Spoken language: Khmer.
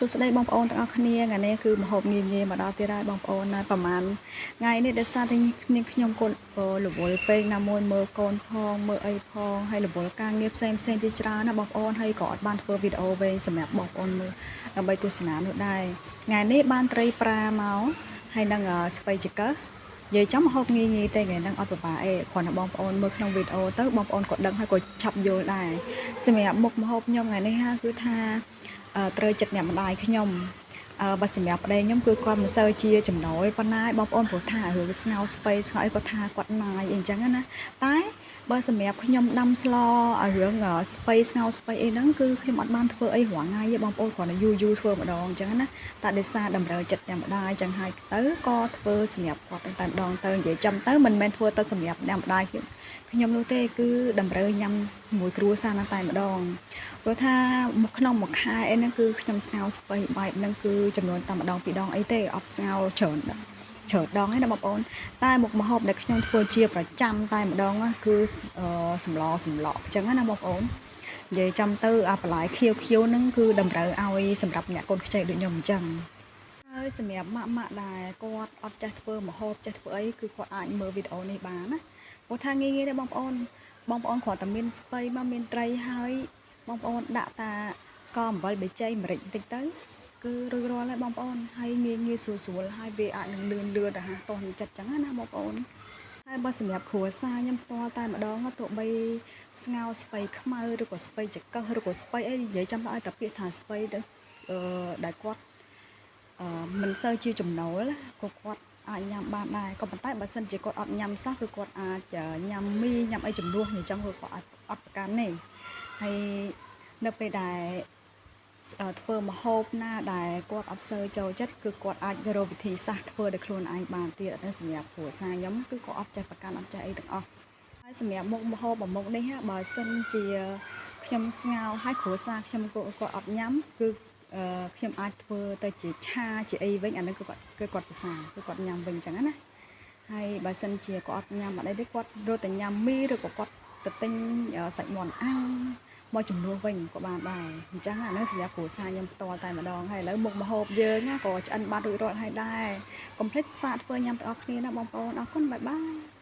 សួស្តីបងប្អូនទាំងអស់គ្នាថ្ងៃនេះគឺម្ហូបងាយៗមកដល់ទៀតហើយបងប្អូនណាប្រហែលថ្ងៃនេះដោយសារតែខ្ញុំកូនរវល់ពេកណាមួយមើលកូនផងមើលអីផងហើយរវល់ការងារផ្សេងទៀតច្រើនណាបងប្អូនហើយក៏អត់បានធ្វើវីដេអូវែងសម្រាប់បងប្អូនមើលដើម្បីទស្សនានោះដែរថ្ងៃនេះបានត្រីប្រាមកហើយនឹងស្ពៃចង្កឹះនិយាយចំម្ហូបងាយៗទេថ្ងៃហ្នឹងអត់ពិបាកទេគ្រាន់តែបងប្អូនមើលក្នុងវីដេអូទៅបងប្អូនក៏ដឹងហើយក៏ឆាប់យល់ដែរសម្រាប់មុខម្ហូបខ្ញុំថ្ងៃនេះគឺថាត្រូវចិត្តអ្នកម្ដាយខ្ញុំបើសម្រាប់ប្តីខ្ញុំគឺគាត់មិនសូវជាចំណូលប៉ុន្តែបងប្អូនព្រោះថារឿងស្ងោស្ពៃស្ងោអីគាត់ថាគាត់ណាយអីចឹងណាតែបើសម្រាប់ខ្ញុំដាំស្លរឿងស្ពៃស្ងោស្ពៃអីហ្នឹងគឺខ្ញុំអត់បានធ្វើអីរាល់ថ្ងៃទេបងប្អូនគ្រាន់តែយូរធ្វើម្ដងចឹងណាតែដោយសារតម្រូវចិត្តអ្នកម្ដាយចឹងហើយទៅក៏ធ្វើសម្រាប់គាត់តែម្ដងទៅនិយាយចំទៅមិនមែនធ្វើទៅសម្រាប់អ្នកម្ដាយខ្ញុំនោះទេគឺតម្រូវញ៉ាំមួយគ្រួសារតែម្ដងព្រោះថាក្នុងមួយខែអីហ្នឹងគឺខ្ញុំស្ងោស្ពៃបែបហ្នឹងគឺចំនួនតែម្ដងពីរដងអីទេអត់ស្ងោច្រើនដងឯណាបងប្អូនតែមុខម្ហូបដែលខ្ញុំធ្វើជាប្រចាំតែម្ដងគឺសម្លក់អញ្ចឹងណាបងប្អូននិយាយចាំទៅអាបន្លែខៀវហ្នឹងគឺតម្រូវឲ្យសម្រាប់អ្នកកូនខ្ចីដូចខ្ញុំអញ្ចឹងហើយសម្រាប់ម៉ាក់ដែលគាត់អត់ចេះធ្វើម្ហូបចេះធ្វើអីគឺគាត់អាចមើលវីដេអូនេះបានណាព្រោះថាងាយទេបងប្អូនគ្រាន់តែមានស្ពៃមកមានត្រីហើយបងប្អូនដាក់តាស្ករអំបិលប៊ីចេងម្រេចបន្តិចទៅគឺរួចរាល់ហើយបងប្អូនហើយងាយស្រួលហើយវាអាចនឹងលឿនរហ័សតោះចិត្តចឹងណាបងប្អូនហើយបើសម្រាប់គ្រួសារខ្ញុំផ្ទាល់តែម្ដងទោះបីស្ងោស្ពៃខ្មៅឬក៏ស្ពៃចង្កឹះឬក៏ស្ពៃអីនិយាយចាំឲ្យតែពាក្យថាស្ពៃទៅដែលគាត់មិនសូវជាចំណូលក៏គាត់អាចញ៉ាំបានដែរក៏ប៉ុន្តែបើសិនជាគាត់អត់ញ៉ាំសោះគឺគាត់អាចញ៉ាំមីញ៉ាំអីជំនួសនិយាយចំគឺគាត់អត់ប្រកាន់ទេហើយនៅពេលដែលធ្វើម្ហូបណាដែលគាត់អត់សូវចូលចិត្តគឺគាត់អាចរកវិធីសាស្ត្រធ្វើដោយខ្លួនឯងបានទៀតតែសម្រាប់គ្រួសារខ្ញុំគឺគាត់អត់ចេះប្រកាន់អត់ចេះអីទាំងអស់ហើយសម្រាប់មុខម្ហូបមួយមុខនេះបើសិនជាខ្ញុំស្ងោហើយគ្រួសារខ្ញុំគាត់អត់ញ៉ាំគឺខ្ញុំអាចធ្វើទៅជាឆាជាអីវិញអានឹងគឺគាត់ពិសាគឺគាត់ញ៉ាំវិញអញ្ចឹងណាហើយបើសិនជាគាត់អត់ញ៉ាំអត់អីទេគាត់រត់តែញ៉ាំមីឬក៏គាត់ទៅទិញសាច់មាន់អាំងមកជំនួសវិញក៏បានដែរអញ្ចឹងអានេះសម្រាប់គ្រួសារខ្ញុំផ្ទាល់តែម្ដងហើយឥឡូវមុខម្ហូបយើងណាក៏ឆ្អិនបានរួចរាល់ហើយដែរកុំភ្លេចសាកធ្វើញ៉ាំទាំងអស់គ្នាណាបងប្អូនអរគុណបាយបាយ